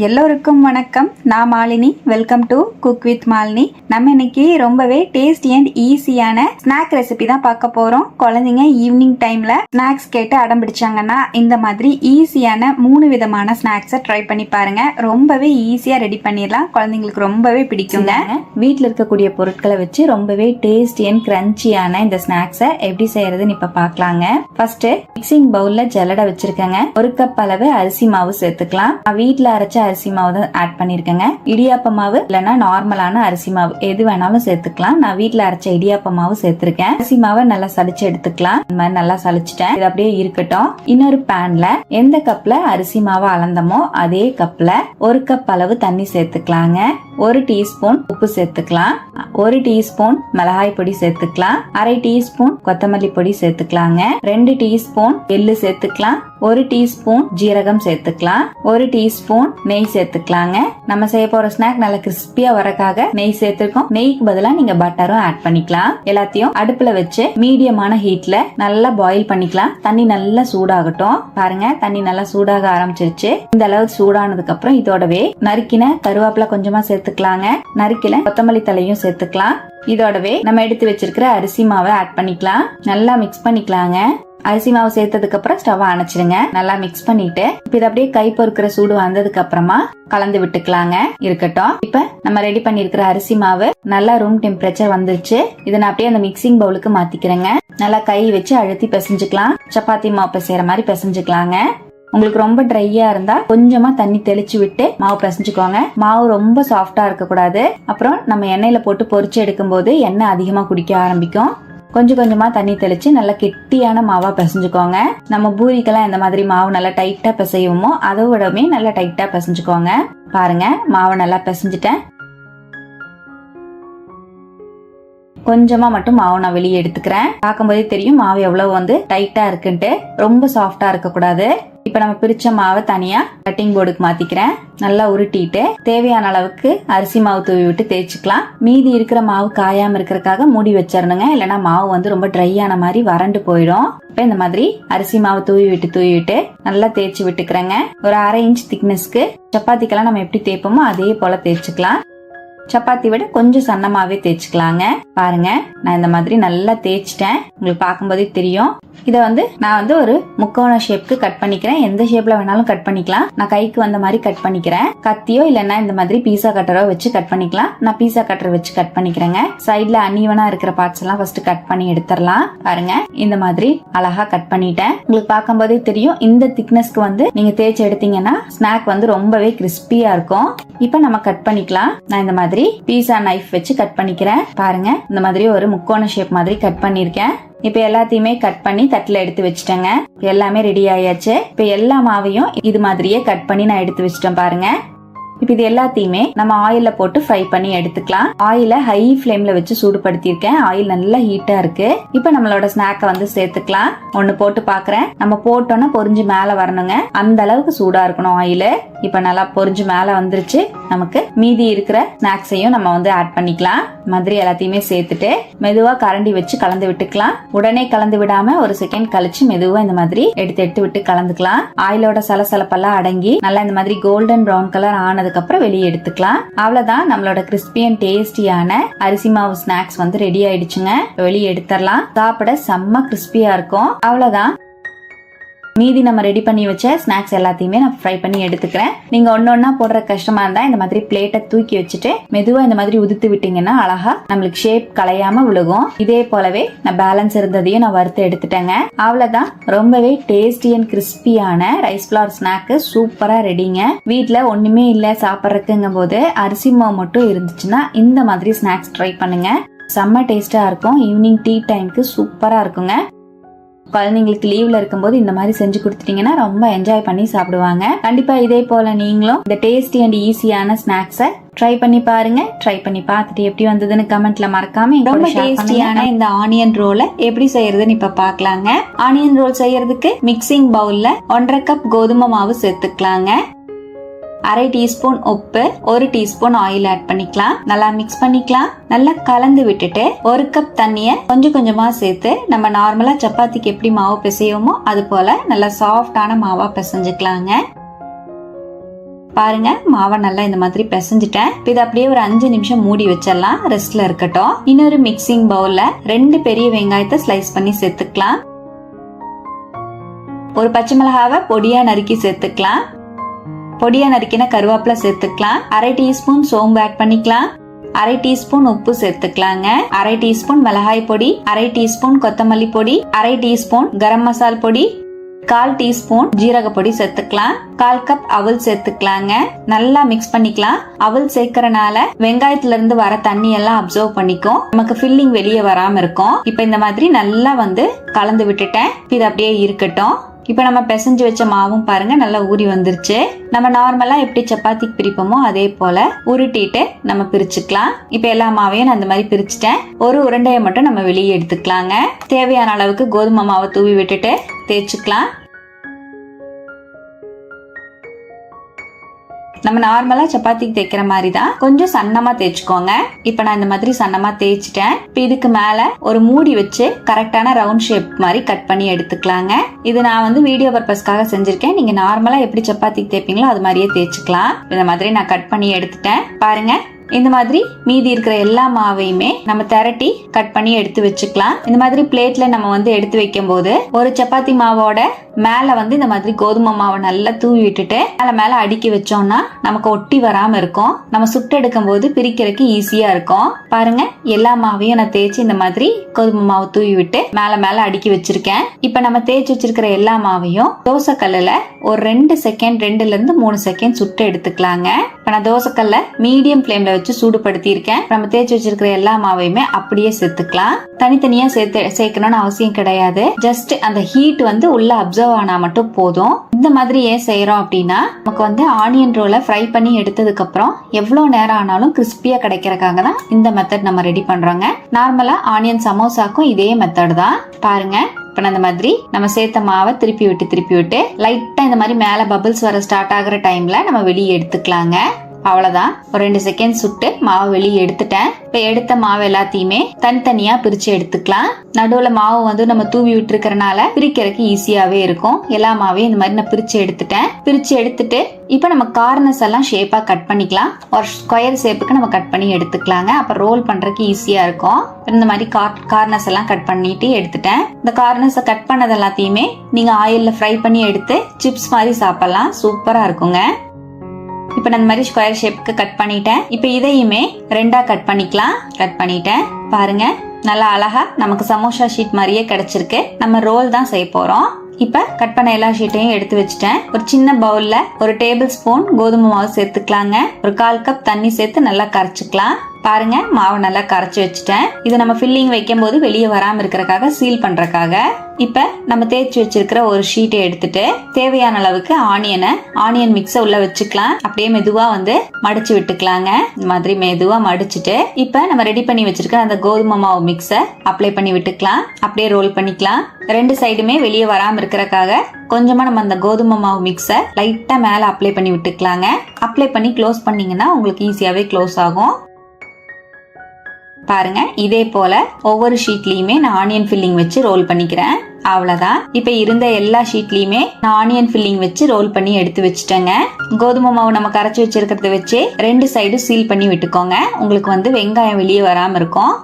எல்லோருக்கும் வணக்கம். நான் Malini. Welcome to cook with Malini. நம்ம இன்னைக்கு ரொம்பவே டேஸ்டி அண்ட் ஈஸியான ஸ்நாக் ரெசிபி தான் பார்க்க போறோம். குழந்தைங்க ஈவினிங் டைம்ல ஸ்நாக்ஸ் கேட்டு அடம் பிடிச்சாங்கன்னா இந்த மாதிரி ஈஸியான 3 விதமான ஸ்நாக்ஸை ட்ரை பண்ணி பாருங்க. ரொம்பவே ஈஸியா ரெடி பண்ணிடலாம். குழந்தைங்களுக்கு ரொம்பவே பிடிக்குங்க. வீட்டில் இருக்கக்கூடிய பொருட்களை வச்சு ரொம்பவே டேஸ்டி அண்ட் கிரன்ச்சியான இந்த ஸ்நாக்ஸை எப்படி செய்யறதுன்னு இப்ப பார்க்கலாங்க. ஃபர்ஸ்ட் மிக்சிங் பவுல்ல ஜல்லடை வச்சிருக்கேங்க. 1 கப் அளவு அரிசி மாவு சேர்த்துக்கலாம். வீட்டுல அரைச்ச அரிசி மாவு தான் ஆட் பண்ணிருக்கேங்க. இடியாப்ப மாவு இல்லைன்னா நார்மலான அரிசி மாவு எது வேணாலும் சேர்த்துக்கலாம். நான் வீட்டுல அரைச்ச இடியாப்ப மாவு சேர்த்திருக்கேன். அரிசி மாவை நல்லா சலிச்சு எடுத்துக்கலாம். இந்த மாதிரி நல்லா சலிச்சுட்டேன். இது அப்படியே இருக்கட்டும். இன்னொரு பேன்ல எந்த கப்ல அரிசி மாவை அளந்தமோ அதே கப்ல 1 கப் அளவு தண்ணி சேர்த்துக்கலாங்க. 1 டீஸ்பூன் உப்பு சேர்த்துக்கலாம். 1 டீஸ்பூன் மிளகாய் பொடி சேர்த்துக்கலாம். 1/2 டீஸ்பூன் கொத்தமல்லி பொடி சேர்த்துக்கலாங்க. 2 டீஸ்பூன் எள்ளு சேர்த்துக்கலாம். 1 டீஸ்பூன் ஜீரகம் சேர்த்துக்கலாம். 1 டீஸ்பூன் நெய் சேர்த்துக்கலாங்க. நம்ம செய்ய போற ஸ்நாக் நல்லா கிறிஸ்பியா வரக்காக நெய் சேர்த்துக்கோம். நெய்க்கு பதிலா நீங்க பட்டரும் ஆட் பண்ணிக்கலாம். எல்லாத்தையும் அடுப்புல வச்சு மீடியமான ஹீட்ல நல்லா பாயில் பண்ணிக்கலாம். தண்ணி நல்லா சூடாகட்டும். பாருங்க, தண்ணி நல்லா சூடாக ஆரம்பிச்சிருச்சு. இந்த அளவு சூடானதுக்கு அப்புறம் இதோடவே நறுக்கின கருவேப்பிலை கொஞ்சமா சேர்த்துக்கலாங்க. நறுக்கின கொத்தமல்லி தலையும் சேர்த்துக்கலாம். இதோடவே நம்ம எடுத்து வச்சிருக்கிற அரிசி மாவை ஆட் பண்ணிக்கலாம். நல்லா மிக்ஸ் பண்ணிக்கலாங்க. அரிசி மாவு சேர்த்ததுக்கு அப்புறம் ஸ்டவ் அணைச்சிருங்க. நல்லா மிக்ஸ் பண்ணிட்டு இப்ப இதை அப்படியே கை பொறுக்கிற சூடு வந்ததுக்கு அப்புறமா கலந்து விட்டுக்கலாங்க. இருக்கட்டும். இப்ப நம்ம ரெடி பண்ணிருக்கிற அரிசி மாவு நல்லா ரூம் டெம்பரேச்சர் வந்துருச்சு. இதை நான் அப்படியே அந்த மிக்சிங் பவுலுக்கு மாத்திக்கிறேங்க. நல்லா கை வச்சு அழுத்தி பிசைஞ்சுக்கலாம். சப்பாத்தி மாவு பிசைற மாதிரி பிசைஞ்சுக்கலாங்க. உங்களுக்கு ரொம்ப ட்ரையா இருந்தா கொஞ்சமா தண்ணி தெளிச்சு விட்டு மாவு பிசைஞ்சுக்கோங்க. மாவு ரொம்ப சாஃப்டா இருக்க கூடாது. அப்புறம் நம்ம எண்ணெயில போட்டு பொரிச்சு எடுக்கும் போது எண்ணெய் அதிகமா குடிக்க ஆரம்பிக்கும். கொஞ்சம் கொஞ்சமா தண்ணி தெளிச்சு நல்லா கெட்டியான மாவா பிசைஞ்சுக்கோங்க. நம்ம பூரிக்கெல்லாம் இந்த மாதிரி மாவு நல்லா டைட்டா பிசையுமோ அதை விடவே நல்லா டைட்டா பிசைஞ்சுக்கோங்க. பாருங்க, மாவை நல்லா பிசைஞ்சுட்டேன். கொஞ்சமா மட்டும் மாவு நான் வெளியே எடுத்துக்கிறேன். பார்க்கும்போதே தெரியும் மாவு எவ்வளவு டைட்டா இருக்குன்ட்டு. ரொம்ப சாஃப்டா இருக்க கூடாது. இப்ப நம்ம பிரிச்ச மாவை தனியா கட்டிங் போர்டுக்கு மாத்திக்கிறேன். நல்லா உருட்டிட்டு தேவையான அளவுக்கு அரிசி மாவு தூவி விட்டு தேய்ச்சிக்கலாம். மீதி இருக்கிற மாவு காயாம இருக்கிறதுக்காக மூடி வச்சிடணுங்க. இல்லைன்னா மாவு ரொம்ப ட்ரையான மாதிரி வறண்டு போயிடும். இப்ப இந்த மாதிரி அரிசி மாவு தூவி விட்டு நல்லா தேய்ச்சி விட்டுக்கிறேங்க. ஒரு 1/2 இன்ச் திக்னஸ்க்கு சப்பாத்திக்கெல்லாம் நம்ம எப்படி தேய்ப்போமோ அதே போல தேய்ச்சிக்கலாம். சப்பாத்தி விட கொஞ்சம் சன்னமாவே தேய்ச்சிக்கலாங்க. பாருங்க, நான் இந்த மாதிரி நல்லா தேய்ச்சிட்டேன். உங்களுக்கு பார்க்கும்போதே தெரியும். இதை நான் ஒரு முக்கோண ஷேப்க்கு கட் பண்ணிக்கிறேன். எந்த ஷேப்ல வேணாலும் கட் பண்ணிக்கலாம். நான் கைக்கு வந்த மாதிரி கட் பண்ணிக்கிறேன். கத்தியோ இல்லைன்னா இந்த மாதிரி பீஸா கட்டரோ வச்சு கட் பண்ணிக்கலாம். நான் பீஸா கட்டர் வச்சு கட் பண்ணிக்கிறேங்க. சைட்ல அன்ஈவனா இருக்கிற பார்ட்ஸ் எல்லாம் ஃபர்ஸ்ட் கட் பண்ணி எடுத்துடலாம். பாருங்க, இந்த மாதிரி அழகா கட் பண்ணிட்டேன். உங்களுக்கு பார்க்கும்போதே தெரியும். இந்த திக்னஸ்க்கு நீங்க தேய்ச்சி எடுத்தீங்கன்னா ஸ்நாக் ரொம்பவே கிறிஸ்பியா இருக்கும். இப்ப நம்ம கட் பண்ணிக்கலாம். நான் இந்த மாதிரி பீஸா நைஃப் வச்சு கட் பண்ணிக்கிறேன். பாருங்க, இந்த மாதிரி ஒரு முக்கோண ஷேப் மாதிரி கட் பண்ணிருக்கேன். இப்ப எல்லாத்தையுமே கட் பண்ணி தட்டுல எடுத்து வச்சுட்டேங்க. எல்லாமே ரெடி ஆயாச்சு. இப்ப எல்லா மாவையும் இது மாதிரியே கட் பண்ணி நான் எடுத்து வச்சுட்டேன். பாருங்க, இப்ப இது எல்லாத்தையுமே நம்ம ஆயில்ல போட்டு ஃப்ரை பண்ணி எடுத்துக்கலாம். ஆயில ஹை ஃபிளேம்ல வச்சு சூடுபடுத்தி இருக்கேன். ஆயில் நல்லா ஹீட்டா இருக்கு. இப்ப நம்மளோட ஸ்நாக்க சேர்த்துக்கலாம். ஒண்ணு போட்டு பாக்குறேன். நம்ம போட்டோம்னா பொரிஞ்சு மேல வரணுங்க. அந்த அளவுக்கு சூடா இருக்கணும் ஆயில். இப்ப நல்லா பொரிஞ்சு மேல வந்துருச்சு. நமக்கு மீதி இருக்கிற ஸ்நாக்ஸையும் நம்ம ஆட் பண்ணிக்கலாம். மாதிரி எல்லாத்தையுமே சேர்த்துட்டு மெதுவா கரண்டி வச்சு கலந்து விட்டுக்கலாம். உடனே கலந்து விடாம ஒரு செகண்ட் கழிச்சு மெதுவா இந்த மாதிரி எடுத்து விட்டு கலந்துக்கலாம். ஆயிலோட சலசலப்பெல்லாம் அடங்கி நல்லா இந்த மாதிரி கோல்டன் பிரவுன் கலர் ஆனதுக்கு அப்புறம் வெளியே எடுத்துக்கலாம். அவ்வளவுதான், நம்மளோட கிறிஸ்பி அண்ட் டேஸ்டியான அரிசி மாவு ஸ்நாக்ஸ் ரெடி ஆயிடுச்சுங்க. வெளியே எடுத்துடலாம். சாப்பிட செம்ம கிறிஸ்பியா இருக்கும். அவ்வளவுதான். மீதி நம்ம ரெடி பண்ணி வச்ச ஸ்நாக்ஸ் எல்லாத்தையுமே நான் ஃப்ரை பண்ணி எடுத்துக்கிறேன். நீங்க ஒன்னொன்னா போடுற கஷ்டமா இருந்தா இந்த மாதிரி பிளேட்டை தூக்கி வச்சுட்டு மெதுவா இந்த மாதிரி உதுத்து விட்டீங்கன்னா அழகா நம்மளுக்கு ஷேப் கலையாம விழுகும். இதே போலவே நான் பேலன்ஸ் இருந்ததையும் நான் வறுத்து எடுத்துட்டேங்க. அவ்வளவுதான், ரொம்பவே டேஸ்டி அண்ட் கிறிஸ்பியான ரைஸ் ஃபிளவர் ஸ்நாக் சூப்பரா ரெடிங்க. வீட்டுல ஒண்ணுமே இல்ல சாப்பிட்றதுங்கும் போது அரிசி மாவு மட்டும் இருந்துச்சுன்னா இந்த மாதிரி ஸ்நாக்ஸ் ட்ரை பண்ணுங்க. செம்ம டேஸ்டா இருக்கும். ஈவினிங் டீ டைம்க்கு சூப்பரா இருக்குங்க. குழந்தைங்களுக்கு லீவ்ல இருக்கும்போது இந்த மாதிரி செஞ்சு கொடுத்துட்டீங்கன்னா ரொம்ப என்ஜாய் பண்ணி சாப்பிடுவாங்க. கண்டிப்பா இதே போல நீங்களும் இந்த டேஸ்டி அண்ட் ஈஸியான ஸ்நாக்ஸை ட்ரை பண்ணி பாருங்க. ட்ரை பண்ணி பார்த்துட்டு எப்படி வந்ததுன்னு கமெண்ட்ல மறக்காம ரொம்ப டேஸ்டியான இந்த ஆனியன் ரோலை எப்படி செய்யறதுன்னு இப்ப பாக்கலாங்க. ஆனியன் ரோல் செய்யறதுக்கு மிக்சிங் பவுல்ல 1/2 கப் கோதுமை மாவு சேர்த்துக்கலாங்க. 1/2 டீஸ்பூன் உப்பு, 1 டீஸ்பூன் ஆயில் ஆட் பண்ணிக்கலாம். நல்லா மிக்ஸ் பண்ணிக்கலாம். நல்லா கலந்து விட்டுட்டு 1 கப் தண்ணிய கொஞ்சம் கொஞ்சமா சேர்த்து நம்ம நார்மலா சப்பாத்திக்கு எப்படி மாவு பிசையோமோ அது போல நல்லா சாஃப்டான மாவா பிசைஞ்சுக்கலாங்க. பாருங்க மாவை நல்லா இந்த மாதிரி பிசைஞ்சிட்டேன். இது அப்படியே ஒரு 5 நிமிஷம் மூடி வச்சிடலாம், ரெஸ்ட்ல இருக்கட்டும். இன்னொரு மிக்சிங் பவுல்ல 2 பெரிய வெங்காயத்தை ஸ்லைஸ் பண்ணி சேர்த்துக்கலாம். ஒரு பச்சை மிளகாவை பொடியா நறுக்கி சேர்த்துக்கலாம். பொடியா நறுக்கின கருவேப்பிலை சேர்த்துக்கலாம். 1/2 டீஸ்பூன் சோம்பு ஆட் பண்ணிக்கலாம். 1/2 டீஸ்பூன் உப்பு சேர்த்துக்கலாங்க. 1/2 டீஸ்பூன் மிளகாய் பொடி, 1/2 டீஸ்பூன் கொத்தமல்லி பொடி, 1/2 டீஸ்பூன் கரம் மசால் பொடி, 1/4 டீஸ்பூன் ஜீரக பொடி சேர்த்துக்கலாம். 1/4 கப் அவல் சேர்த்துக்கலாங்க. நல்லா மிக்ஸ் பண்ணிக்கலாம். அவல் சேர்க்கறனால வெங்காயத்துல இருந்து வர தண்ணி எல்லாம் அப்சர்வ் பண்ணிக்கும், நமக்கு ஃபில்லிங் வெளியே வராம இருக்கும். இப்ப இந்த மாதிரி நல்லா கலந்து விட்டுட்டேன். இது அப்படியே இருக்கட்டும். இப்ப நம்ம பிசைஞ்சு வச்ச மாவும் பாருங்க நல்லா ஊறி வந்துருச்சு. நம்ம நார்மலா எப்படி சப்பாத்திக்கு பிரிப்போமோ அதே போல உருட்டிட்டு நம்ம பிரிச்சுக்கலாம். இப்ப எல்லா மாவையும் நான் இந்த மாதிரி பிரிச்சுட்டேன். ஒரு உருண்டையை மட்டும் நம்ம வெளியே எடுத்துக்கலாங்க. தேவையான அளவுக்கு கோதுமை மாவை தூவி விட்டுட்டு தேய்ச்சுக்கலாம். நம்ம நார்மலா சப்பாத்திக்கு தேய்க்கிற மாதிரி தான், கொஞ்சம் சன்னமா தேய்ச்சுக்கோங்க. இப்ப நான் இந்த மாதிரி சன்னமா தேய்ச்சிட்டேன். இப்ப இதுக்கு மேல ஒரு மூடி வச்சு கரெக்டான ரவுண்ட் ஷேப் மாதிரி கட் பண்ணி எடுத்துக்கலாங்க. இது நான் வீடியோ பர்பஸ்க்காக செஞ்சிருக்கேன். நீங்க நார்மலா எப்படி சப்பாத்திக்கு தேய்ப்பீங்களோ அது மாதிரியே தேய்ச்சுக்கலாம். இந்த மாதிரி நான் கட் பண்ணி எடுத்துட்டேன். பாருங்க இந்த மாதிரி மீதி இருக்கிற எல்லா மாவையுமே நம்ம திரட்டி கட் பண்ணி எடுத்து வச்சுக்கலாம். இந்த மாதிரி பிளேட்ல நம்ம எடுத்து வைக்கும் போது ஒரு சப்பாத்தி மாவோட மேல இந்த மாதிரி கோதுமை மாவை நல்லா தூவி விட்டுட்டு மேல அடுக்கி வச்சோம்னா நமக்கு ஒட்டி வராம இருக்கும். நம்ம சுட்டு எடுக்கும் போது பிரிக்கிறதுக்கு ஈஸியா இருக்கும். பாருங்க எல்லா மாவையும் நான் தேய்ச்சி இந்த மாதிரி கோதுமை மாவை தூவி விட்டு மேல அடுக்கி வச்சிருக்கேன். இப்ப நம்ம தேய்ச்சி வச்சிருக்கிற எல்லா மாவையும் தோசை கல்லுல ஒரு 2 செகண்ட் 2ல இருந்து 3 செகண்ட் சுட்டு எடுத்துக்கலாங்க. இப்ப நான் தோசை கல்ல மீடியம் ஃபிளேம்ல வச்சு சூடுபடுத்தி இருக்கேன். நம்ம தேய்ச்சி வச்சிருக்கிற எல்லா மாவையுமே அப்படியே சேர்த்துக்கலாம். தனித்தனியா சேர்க்கணும்னு அவசியம் கிடையாது. ஜஸ்ட் அந்த ஹீட் உள்ள அப்சர்வ் ஆனா மட்டும் போதும். இந்த மாதிரி ஏன் செய்யறோம் அப்படின்னா நமக்கு ஆனியன் ரோலை ஃப்ரை பண்ணி எடுத்ததுக்கு அப்புறம் எவ்வளவு நேரம் ஆனாலும் கிறிஸ்பியா கிடைக்கிறதுக்காக தான் இந்த மெத்தட் நம்ம ரெடி பண்றோங்க. நார்மலா ஆனியன் சமோசாக்கும் இதே மெத்தட் தான். பாருங்க இப்ப இந்த மாதிரி நம்ம சேர்த்த மாவை திருப்பி விட்டு லைட்டா இந்த மாதிரி மேல பபிள்ஸ் வர ஸ்டார்ட் ஆகுற டைம்ல நம்ம வெளியே எடுத்துக்கலாங்க. அவ்வளவுதான். ஒரு 2 செகண்ட் சுட்டு மாவு வெளியே எடுத்துட்டேன். இப்ப எடுத்த மாவு எல்லாத்தையுமே தனித்தனியா பிரிச்சு எடுத்துக்கலாம். நடுவுல மாவு நம்ம தூவி விட்டு இருக்கறனால பிரிக்கிறதுக்கு ஈஸியாவே இருக்கும். எல்லா மாவையும் இந்த மாதிரி நான் பிரிச்சு எடுத்துட்டேன். பிரிச்சு எடுத்துட்டு இப்ப நம்ம கார்னர்ஸ் எல்லாம் ஷேப்பா கட் பண்ணிக்கலாம். ஒரு ஸ்கொயர் ஷேப்புக்கு நம்ம கட் பண்ணி எடுத்துக்கலாங்க. அப்ப ரோல் பண்றதுக்கு ஈஸியா இருக்கும். இந்த மாதிரி கார்னர்ஸ் எல்லாம் கட் பண்ணிட்டு எடுத்துட்டேன். இந்த கார்னர்ஸ் கட் பண்ணது எல்லாத்தையுமே நீங்க ஆயில்ல ஃப்ரை பண்ணி எடுத்து சிப்ஸ் மாதிரி சாப்பிடலாம். சூப்பரா இருக்குங்க. இப்ப நான் இந்த மாதிரி ஸ்கொயர் ஷேப்புக்கு கட் பண்ணிட்டேன். இப்ப இதையுமே 2ஆ கட் பண்ணிக்கலாம். கட் பண்ணிட்டேன். பாருங்க நல்லா அழகா நமக்கு சமோசா ஷீட் மாதிரியே கிடைச்சிருக்கு. நம்ம ரோல் தான் செய்ய போறோம். இப்ப கட் பண்ண எல்லா ஷீட்டையும் எடுத்து வச்சுட்டேன். ஒரு சின்ன பவுல்ல ஒரு டேபிள் ஸ்பூன் கோதுமை மாவு சேர்த்துக்கலாங்க. ஒரு 1/4 கப் தண்ணி சேர்த்து நல்லா கரைச்சுக்கலாம். பாருங்க மாவு நல்லா கரைச்சு வச்சுட்டேன். இது நம்ம ஃபில்லிங் வைக்கும் போது வெளியே வராம இருக்கிறதுக்காக சீல் பண்றதுக்காக. இப்ப நம்ம தேய்ச்சி வச்சிருக்கிற ஒரு ஷீட்டை எடுத்துட்டு தேவையான அளவுக்கு ஆனியன் மிக்ஸ உள்ள வச்சுக்கலாம். அப்படியே மெதுவா மடிச்சு விட்டுக்கலாங்க. இந்த மாதிரி மெதுவா மடிச்சுட்டு இப்ப நம்ம ரெடி பண்ணி வச்சிருக்கிற அந்த கோதுமை மாவு மிக்ஸ அப்ளை பண்ணி விட்டுக்கலாம். அப்படியே ரோல் பண்ணிக்கலாம். 2 சைடுமே வெளியே வராம இருக்கிறதுக்காக கொஞ்சமா நம்ம அந்த கோதுமை மாவு மிக்ஸ லைட்டா மேல அப்ளை பண்ணி விட்டுக்கலாங்க. அப்ளை பண்ணி க்ளோஸ் பண்ணீங்கன்னா உங்களுக்கு ஈஸியாவே க்ளோஸ் ஆகும். பாருங்க இதே போல ஒவ்வொரு ஷீட்லயுமே நான் ஆனியன் ஃபில்லிங் வச்சு ரோல் பண்ணிக்கிறேன். அவ்வளவுதான். இப்ப இருந்த எல்லா ஷீட்லயுமே நான் ஆனியன் ஃபில்லிங் வச்சு ரோல் பண்ணி எடுத்து வச்சுட்டேங்க. கோதுமை மாவு நம்ம கரைச்சி வச்சிருக்கிறத வச்சு 2 சைடும் சீல் பண்ணி விட்டுக்கோங்க. உங்களுக்கு வெங்காயம் வெளியே வராம இருக்கும்.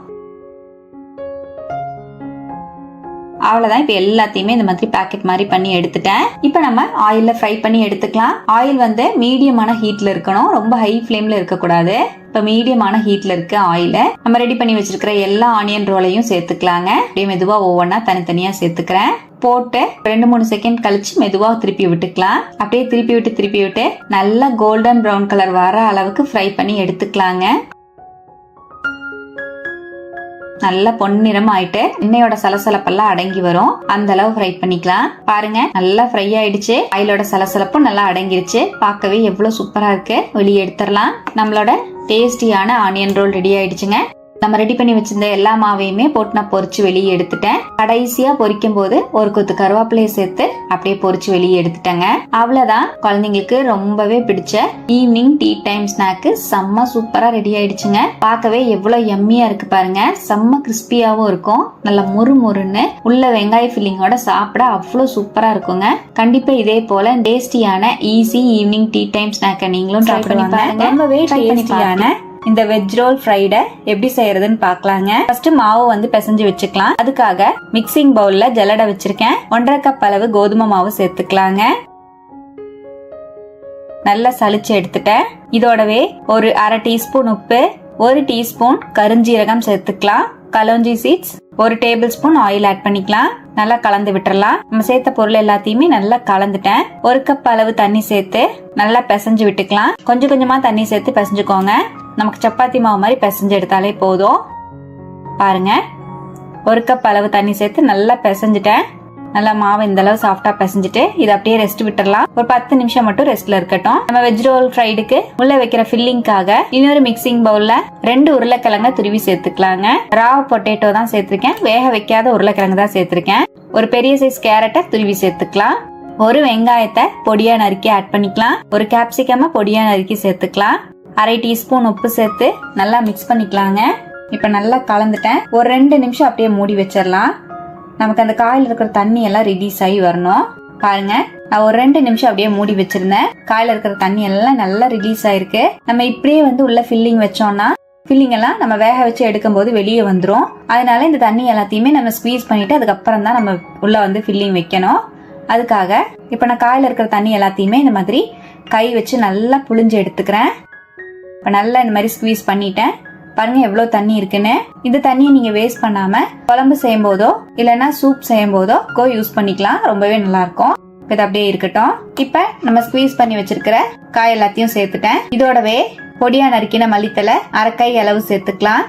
அவ்வளவுதான். இப்ப எல்லாத்தையுமே இந்த மாதிரி பேக்கெட் மாதிரி பண்ணி எடுத்துட்டேன். இப்ப நம்ம ஆயில்ல ஃப்ரை பண்ணி எடுத்துக்கலாம். ஆயில் மீடியமான ஹீட்ல இருக்கணும். ரொம்ப ஹை ஃபிளேம்ல இருக்க கூடாது. இப்ப மீடியமான ஹீட்ல இருக்க ஆயில நம்ம ரெடி பண்ணி வச்சிருக்கிற எல்லா ஆனியன் ரோலையும் சேர்த்துக்கலாங்க. அப்படியே மெதுவா ஒவ்வொன்னா தனித்தனியா சேர்த்துக்கிறேன். போட்டு 2-3 செகண்ட் கழிச்சு மெதுவா திருப்பி விட்டுக்கலாம். அப்படியே திருப்பி விட்டு நல்லா கோல்டன் பிரவுன் கலர் வர அளவுக்கு ஃப்ரை பண்ணி எடுத்துக்கலாங்க. நல்லா பொன்னிறம் ஆயிட்டு எண்ணெயோட சலசலப்பெல்லாம் அடங்கி வரும். அந்த அளவு ஃப்ரை பண்ணிக்கலாம். பாருங்க நல்லா ஃப்ரை ஆயிடுச்சு. ஆயிலோட சலசலப்பும் நல்லா அடங்கிருச்சு. பார்க்கவே எவ்வளவு சூப்பரா இருக்கு. வெளியே எடுத்துடலாம். நம்மளோட டேஸ்டியான ஆனியன் ரோல் ரெடி ஆயிடுச்சுங்க. நம்ம ரெடி பண்ணி வச்சிருந்த எல்லா மாவையுமே போட்டு நான் பொரிச்சு வெளியே எடுத்துட்டேன். கடைசியா பொரிக்கும் போது ஒரு கொத்து கருவேப்பிலையை சேர்த்து அப்படியே பொரிச்சு வெளியே எடுத்துட்டேங்க. அவ்வளவுதான், குழந்தைங்களுக்கு ரொம்பவே பிடிச்ச ஈவினிங் டீ டைம் ஸ்நாக்கு செம்ம சூப்பரா ரெடி ஆயிடுச்சுங்க. பார்க்கவே எவ்வளவு எம்மியா இருக்கு பாருங்க. செம்ம கிறிஸ்பியாவும் இருக்கும், நல்ல முறு முறுன்னு உள்ள வெங்காய ஃபில்லிங்கோட சாப்பிட அவ்வளவு சூப்பரா இருக்குங்க. கண்டிப்பா இதே போல டேஸ்டியான ஈஸி ஈவினிங் டீ டைம் ஸ்நாக்கை நீங்களும் ட்ரை பண்ணி பாருங்க. ரொம்பவே டேஸ்டியான இந்த வெஜ் ரோல் ஃப்ரைட எப்படி செய்யறதுன்னு பாக்கலாங்க. ஃபர்ஸ்ட் மாவு வந்து பிசைஞ்சு வச்சுக்கலாம். அதுக்காக மிக்சிங் பவுல்ல ஜல்லடை வச்சிருக்கேன். 1.5 கப் அளவு கோதுமை மாவு சேர்த்துக்கலாங்க. நல்லா சலிச்சு எடுத்துட்டேன். இதோடவே ஒரு 1/2 டீஸ்பூன் உப்பு, 1 டீஸ்பூன் கருஞ்சீரகம் சேர்த்துக்கலாம். Kalonji seeds 1 tablespoon oil add பண்ணிக்கலாம். நல்லா கலந்து விட்டுறலாம். நம்ம சேர்த்த பொருள் எல்லாத்தையுமே நல்லா கலந்துட்டேன். 1 கப் அளவு தண்ணி சேர்த்து நல்லா பிசைஞ்சு விட்டுக்கலாம். கொஞ்சம் கொஞ்சமா தண்ணி சேர்த்து பிசைஞ்சுக்கோங்க. நமக்கு சப்பாத்தி மாவு மாதிரி பிசைஞ்சு எடுத்தாலே போதும். பாருங்க, 1 கப் அளவு தண்ணி சேர்த்து நல்லா பிசைஞ்சுட்டேன். நல்லா மாவு இந்த அளவு சாஃப்டா பிசைஞ்சிட்டு இதை அப்படியே ரெஸ்ட் விட்டுறலாம். ஒரு 10 நிமிஷம் மட்டும் ரெஸ்ட்ல இருக்கட்டும். நம்ம வெஜ் ரோல் ஃப்ரைடுக்கு உள்ள வைக்கிற ஃபில்லிங்காக இன்னொரு மிக்சிங் பவுல்ல 2 உருளைக்கிழங்க துருவி சேர்த்துக்கலாங்க. ராவ் பொட்டேட்டோ தான் சேர்த்திருக்கேன், வேக வைக்காத உருளைக்கிழங்கு தான் சேர்த்திருக்கேன். ஒரு பெரிய சைஸ் கேரட்டை துருவி சேர்த்துக்கலாம். ஒரு வெங்காயத்தை பொடியா நறுக்கி ஆட் பண்ணிக்கலாம். ஒரு கேப்சிகம பொடியா நறுக்கி சேர்த்துக்கலாம். 1/2 டீஸ்பூன் உப்பு சேர்த்து நல்லா மிக்ஸ் பண்ணிக்கலாங்க. இப்ப நல்லா கலந்துட்டேன். ஒரு 2 நிமிஷம் அப்படியே மூடி வச்சிடலாம். நமக்கு அந்த காயில இருக்கிற தண்ணி எல்லாம் ரிலீஸ் ஆகி வரணும். பாருங்க, நான் ஒரு 2 நிமிஷம் அப்படியே மூடி வச்சிருந்தேன். காயில இருக்கிற தண்ணி எல்லாம் நல்லா ரிலீஸ் ஆயிருக்கு. நம்ம இப்படியே வந்து உள்ள ஃபில்லிங் வச்சோம்னா ஃபில்லிங் எல்லாம் நம்ம வேக வச்சு எடுக்கும் போது வெளியே வந்துரும். அதனால இந்த தண்ணி எல்லாத்தையுமே நம்ம ஸ்குவீஸ் பண்ணிட்டு அதுக்கப்புறம் தான் நம்ம உள்ள வந்து ஃபில்லிங் வைக்கணும். அதுக்காக இப்ப நான் காயில இருக்கிற தண்ணி எல்லாத்தையுமே இந்த மாதிரி கை வச்சு நல்லா புழிஞ்சு எடுத்துக்கிறேன். இப்ப நல்லா இந்த மாதிரி ஸ்குவீஸ் பண்ணிட்டேன். பாருங்க எவ்வளவு தண்ணி இருக்குன்னு. இந்த தண்ணியை நீங்க வேஸ்ட் பண்ணாம குழம்பு செய்யும் போதோ இல்லைன்னா சூப் செய்யும் போதோ யூஸ் பண்ணிக்கலாம். ரொம்பவே நல்லா இருக்கும். இது அப்படியே இருக்கட்டும். இப்ப நம்ம ஸ்குவீஸ் பண்ணி வச்சிருக்கிற காய் எல்லாத்தையும் சேர்த்துட்டேன். இதோடவே பொடியா நறுக்கின மல்லித்தலை 1/2 கை அளவு சேர்த்துக்கலாம்.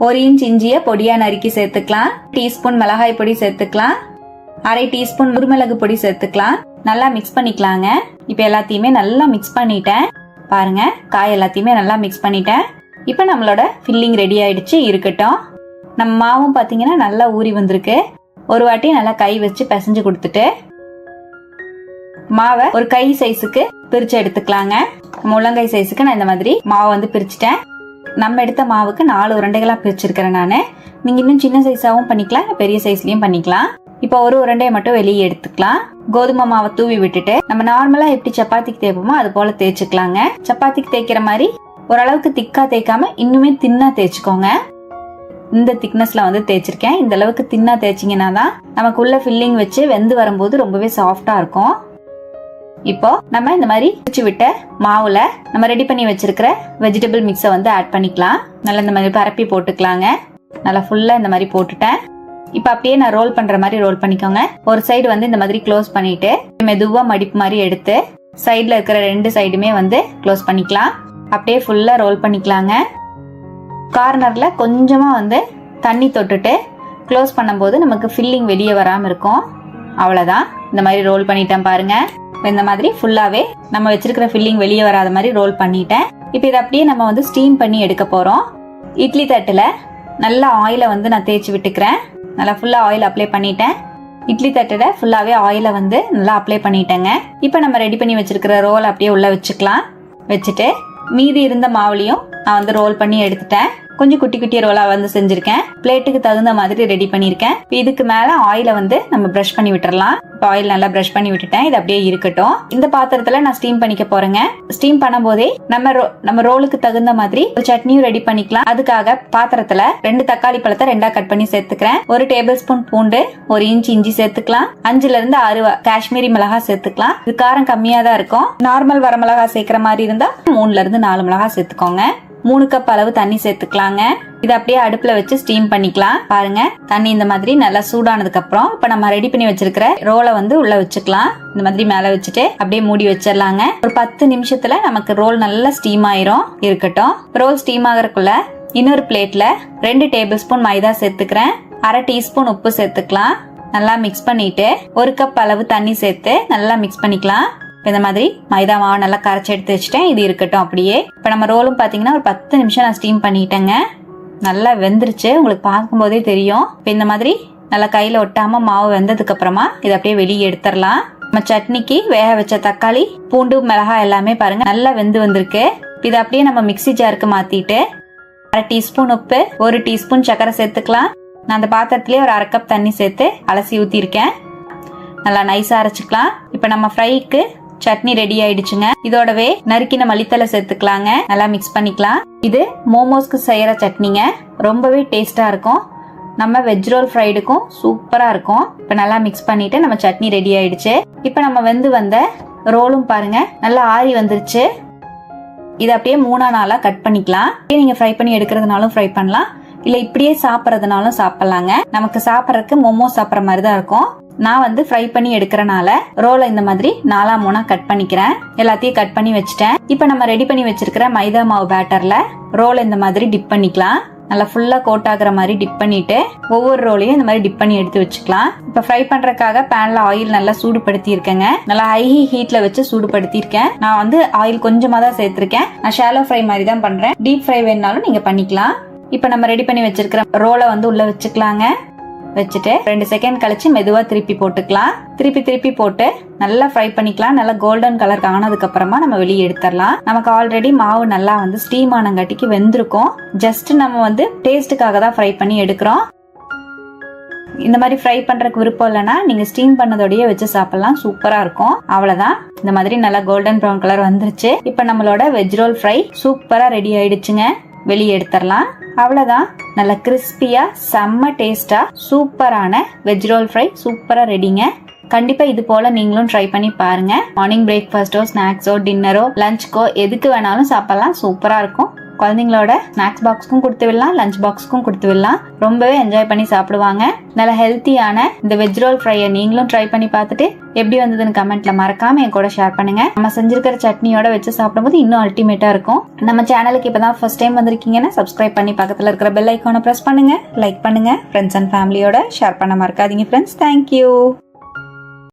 1 இன்ச் இஞ்சிய பொடியா நறுக்கி சேர்த்துக்கலாம். டீஸ்பூன் மிளகாய் பொடி சேர்த்துக்கலாம். 1/2 டீஸ்பூன் குருமிளகு பொடி சேர்த்துக்கலாம். நல்லா மிக்ஸ் பண்ணிக்கலாங்க. இப்ப எல்லாத்தையுமே நல்லா மிக்ஸ் பண்ணிட்டேன். பாருங்க, காய் எல்லாத்தையுமே நல்லா மிக்ஸ் பண்ணிட்டேன். இப்ப நம்மளோட ஃபில்லிங் ரெடி ஆயிடுச்சு. இருக்கட்டும். நம்ம மாவும் பாத்தீங்கன்னா நல்லா ஊறி வந்திருக்கு. ஒரு வாட்டி நல்லா கை வச்சு பிசைஞ்சு கொடுத்துட்டு மாவை ஒரு கை சைஸுக்கு பிரிச்சு எடுத்துக்கலாங்க. முள்ளங்கை சைஸுக்கு நான் இந்த மாதிரி மாவை வந்து பிரிச்சுட்டேன். நம்ம எடுத்த மாவுக்கு 4 உருண்டைகளா பிரிச்சிருக்கிறேன் நானு. நீங்க இன்னும் சின்ன சைஸாவும் பண்ணிக்கலாம், பெரிய சைஸ்லயும் பண்ணிக்கலாம். இப்ப ஒரு உருண்டையை மட்டும் வெளியே எடுத்துக்கலாம். கோதுமை மாவை தூவி விட்டுட்டு நம்ம நார்மலா எப்படி சப்பாத்திக்கு தேய்ப்போமோ அது போல தேய்ச்சிக்கலாங்க. சப்பாத்திக்கு தேய்க்கிற மாதிரி ஓரளவுக்கு திக்கா தேய்க்காம இன்னுமே தின்னா தேய்ச்சிக்கோங்க. இந்த திக்னஸ்ல வந்து தேய்ச்சிருக்கேன். இந்த அளவுக்கு தின்னா தேய்ச்சிங்கன்னா தான் நமக்கு உள்ள ஃபில்லிங் வச்சு வெந்து வரும்போது ரொம்பவே சாஃப்டா இருக்கும். இப்போ நம்ம இந்த மாதிரி பிரிச்சு விட்ட மாவுல நம்ம ரெடி பண்ணி வச்சிருக்கிற வெஜிடபிள் மிக்ஸை வந்து ஆட் பண்ணிக்கலாம். நல்லா இந்த மாதிரி பரப்பி போட்டுக்கலாங்க. நல்லா ஃபுல்லா இந்த மாதிரி போட்டுட்டேன். இப்ப அப்படியே நான் ரோல் பண்ற மாதிரி ரோல் பண்ணிக்கோங்க. ஒரு சைடு வந்து இந்த மாதிரி க்ளோஸ் பண்ணிட்டு மெதுவா மடிப்பு மாதிரி எடுத்து சைடுல இருக்கிற 2 சைடுமே வந்து க்ளோஸ் பண்ணிக்கலாம். அப்படியே ஃபுல்லா ரோல் பண்ணிக்கலாங்க. கார்னர்ல கொஞ்சமா வந்து தண்ணி தொட்டுட்டு க்ளோஸ் பண்ணும்போது நமக்கு ஃபில்லிங் வெளியே வராம இருக்கும். அவ்வளவுதான். இந்த மாதிரி ரோல் பண்ணிட்டேன் பாருங்க. இந்த மாதிரி ஃபுல்லாவே நம்ம வச்சிருக்கிற ஃபில்லிங் வெளியே வராத மாதிரி ரோல் பண்ணிட்டேன். இப்ப இதை அப்படியே நம்ம வந்து ஸ்டீம் பண்ணி எடுக்க போறோம். இட்லி தட்டுல நல்லா ஆயில வந்து நான் தேய்ச்சி விட்டுக்கிறேன். நல்லா ஃபுல்லா ஆயில் அப்ளை பண்ணிட்டேன். இட்லி தட்டுல ஃபுல்லாவே ஆயில வந்து நல்லா அப்ளை பண்ணிட்டேங்க. இப்ப நம்ம ரெடி பண்ணி வச்சிருக்கிற ரோல் அப்படியே உள்ள வச்சுக்கலாம். வச்சுட்டு மீதி இருந்த மாவுலையும் நான் வந்து ரோல் பண்ணி எடுத்துட்டேன். கொஞ்சம் குட்டி குட்டி ரோலா வந்து செஞ்சிருக்கேன். பிளேட்டுக்கு தகுந்த மாதிரி ரெடி பண்ணிருக்கேன். இதுக்கு மேல ஆயில வந்து நம்ம பிரஷ் பண்ணி விட்டுறலாம். இப்போ ஆயில் நல்லா பிரஷ் பண்ணி விட்டுட்டேன். இது அப்படியே இருக்கட்டும். இந்த பாத்திரத்துல நான் ஸ்டீம் பண்ணிக்க போறேங்க. ஸ்டீம் பண்ணும் போதே நம்ம ரோலுக்கு தகுந்த மாதிரி ஒரு சட்னியும் ரெடி பண்ணிக்கலாம். அதுக்காக பாத்திரத்துல 2 தக்காளி பழத்தை 2ஆ கட் பண்ணி சேர்த்துக்கிறேன். 1 டேபிள் ஸ்பூன் பூண்டு, 1 இன்ச் இஞ்சி சேர்த்துக்கலாம். 5ல இருந்து 6 காஷ்மீரி மிளகாய் சேர்த்துக்கலாம். இது காரம் கம்மியா தான் இருக்கும். நார்மல் வர மிளகாய் சேர்க்கிற மாதிரி இருந்தா 3ல இருந்து 4 மிளகாய் சேர்த்துக்கோங்க. 3 கப் அளவு தண்ணி சேர்த்துக்கலாங்க. இதை அப்படியே அடுப்புல வச்சு ஸ்டீம் பண்ணிக்கலாம். பாருங்க, தண்ணி இந்த மாதிரி நல்லா சூடானதுக்கு அப்புறம் இப்ப நம்ம ரெடி பண்ணி வச்சிருக்கிற ரோலை வந்து உள்ள வச்சுக்கலாம். இந்த மாதிரி மேல வச்சுட்டு அப்படியே மூடி வச்சிடலாங்க. ஒரு 10 நிமிஷத்துல நமக்கு ரோல் நல்லா ஸ்டீம் ஆயிரும். இருக்கட்டும். ரோல் ஸ்டீம் ஆகிறதுக்குள்ள இன்னொரு பிளேட்ல 2 டேபிள் ஸ்பூன் மைதா சேர்த்துக்கிறேன். 1/2 டீஸ்பூன் உப்பு சேர்த்துக்கலாம். நல்லா மிக்ஸ் பண்ணிட்டு 1 கப் அளவு தண்ணி சேர்த்து நல்லா மிக்ஸ் பண்ணிக்கலாம். இந்த மாதிரி மைதா மாவை நல்லா கரைச்சி எடுத்து வச்சுட்டேன். இது இருக்கட்டும் அப்படியே. இப்ப நம்ம ரோலும் பாத்தீங்கன்னா ஒரு 10 நிமிஷம் நான் ஸ்டீம் பண்ணிட்டேங்க. நல்லா வெந்துருச்சு, உங்களுக்கு பார்க்கும்போதே தெரியும். இப்போ இந்த மாதிரி நல்லா கையில ஒட்டாம மாவு வெந்ததுக்கு அப்புறமா இதை அப்படியே வெளியே எடுத்துடலாம். நம்ம சட்னிக்கு வேக வச்ச தக்காளி, பூண்டு, மிளகாய் எல்லாமே பாருங்க நல்லா வெந்து வந்திருக்கு. இதை அப்படியே நம்ம மிக்ஸி ஜாருக்கு மாத்திட்டு 1/2 டீஸ்பூன் உப்பு, 1 டீஸ்பூன் சர்க்கரை சேர்த்துக்கலாம். நான் அந்த பாத்திரத்திலேயே ஒரு 1/2 கப் தண்ணி சேர்த்து அலசி ஊத்திருக்கேன். நல்லா நைஸா அரைச்சுக்கலாம். இப்ப நம்ம ஃப்ரைக்கு சட்னி ரெடி ஆயிடுச்சுங்க. இதோடவே நறுக்கின மல்லித்தலை சேர்த்துக்கலாங்க. நல்லா மிக்ஸ் பண்ணிக்கலாம். இது மோமோஸ்க்கு செய்யற சட்னிங்க, ரொம்பவே டேஸ்டா இருக்கும். நம்ம வெஜ் ரோல் ஃப்ரைடுக்கும் சூப்பரா இருக்கும். இப்ப நல்லா மிக்ஸ் பண்ணிட்டு நம்ம சட்னி ரெடி ஆயிடுச்சு. இப்ப நம்ம வெந்து வந்த ரோலும் பாருங்க நல்லா ஆறி வந்துருச்சு. இதை அப்படியே 3 கட் பண்ணிக்கலாம். நீங்க ஃப்ரை பண்ணி எடுக்கிறதுனாலும் ஃப்ரை பண்ணலாம், இல்ல இப்படியே சாப்பிட்றதுனாலும் சாப்பிடலாங்க. நமக்கு சாப்பிட்றதுக்கு மோமோஸ் சாப்பிட்ற மாதிரி தான் இருக்கும். நான் வந்து ஃப்ரை பண்ணி எடுக்கிறனால ரோலை இந்த மாதிரி 4 கட் பண்ணிக்கிறேன். எல்லாத்தையும் கட் பண்ணி வச்சுட்டேன். இப்ப நம்ம ரெடி பண்ணி வச்சிருக்கிற மைதா மாவு பேட்டர்ல ரோலை இந்த மாதிரி டிப் பண்ணிக்கலாம். நல்லா ஃபுல்லா கோட் ஆகுற மாதிரி டிப் பண்ணிட்டு ஒவ்வொரு ரோலையும் இந்த மாதிரி டிப் பண்ணி எடுத்து வச்சுக்கலாம். இப்ப ஃப்ரை பண்றதுக்காக பேன்ல ஆயில் நல்லா சூடுபடுத்தி இருக்கேங்க. நல்லா ஹை ஹீட்ல வச்சு சூடுபடுத்தி இருக்கேன். நான் வந்து ஆயில் கொஞ்சமா தான் சேர்த்திருக்கேன். நான் ஷாலோ ஃப்ரை மாதிரி தான் பண்றேன். டீப் ஃப்ரை வேணாலும் நீங்க பண்ணிக்கலாம். இப்ப நம்ம ரெடி பண்ணி வச்சிருக்கிற ரோலை வந்து உள்ள வச்சுக்கலாங்க. வச்சுட்டு 2 செகண்ட் கழிச்சு மெதுவா திருப்பி போட்டுக்கலாம். திருப்பி போட்டு நல்லா ஃப்ரை பண்ணிக்கலாம். நல்லா கோல்டன் கலர் ஆனதுக்கு அப்புறமா நம்ம வெளியே எடுத்துடலாம். நமக்கு ஆல்ரெடி மாவு நல்லா வந்து ஸ்டீம் ஆனங்காட்டிக்கு வெந்திருக்கும். ஜஸ்ட் நம்ம வந்து டேஸ்ட்டுக்காக தான் ஃப்ரை பண்ணி எடுக்கிறோம். இந்த மாதிரி ஃப்ரை பண்றதுக்கு விருப்பம் இல்லைன்னா நீங்க ஸ்டீம் பண்ணதோடய வச்சு சாப்பிடலாம், சூப்பரா இருக்கும். அவ்வளவுதான், இந்த மாதிரி நல்லா கோல்டன் ப்ரௌன் கலர் வந்துருச்சு. இப்ப நம்மளோட வெஜ் ரோல் ஃப்ரை சூப்பரா ரெடி ஆயிடுச்சுங்க. வெளியே எடுத்துடலாம். அவ்வளவுதான், நல்ல கிறிஸ்பியா செம்ம டேஸ்டா சூப்பரான வெஜ் ரோல் ஃப்ரை சூப்பரா ரெடிங்க. கண்டிப்பா இது போல நீங்களும் ட்ரை பண்ணி பாருங்க. மார்னிங் பிரேக்ஃபாஸ்டோ, ஸ்நாக்ஸோ, டின்னரோ, லஞ்ச்க்கோ எதுக்கு வேணாலும் சாப்பிடலாம், சூப்பரா இருக்கும். குழந்தைங்களோட ஸ்நாக்ஸ் பாக்ஸ்க்கும் கொடுத்து விடலாம், லஞ்ச் பாக்ஸ்க்கும் கொடுத்து விடலாம். ரொம்பவே என்ஜாய் பண்ணி சாப்பிடுவாங்க. நல்ல ஹெல்த்தியான இந்த வெஜ் ரோல் ஃப்ரையை நீங்களும் ட்ரை பண்ணி பார்த்துட்டு எப்படி வந்ததுன்னு கமெண்ட்ல மறக்காம என் கூட ஷேர் பண்ணுங்க. நம்ம செஞ்சிருக்கிற சட்னியோட வச்சு சாப்பிடும்போது இன்னும் அல்டிமேட்டா இருக்கும். நம்ம சேனலுக்கு இப்பதான் ஃபர்ஸ்ட் டைம் வந்திருக்கீங்கன்னா சப்ஸ்கிரைப் பண்ணி பக்கத்துல இருக்கிற பெல் ஐக்கானை பிரஸ் பண்ணுங்க, லைக் பண்ணுங்க, ஃப்ரெண்ட்ஸ் அண்ட் ஃபேமிலியோட ஷேர் பண்ண மறக்காதீங்க ஃப்ரெண்ட்ஸ். தேங்க்யூ.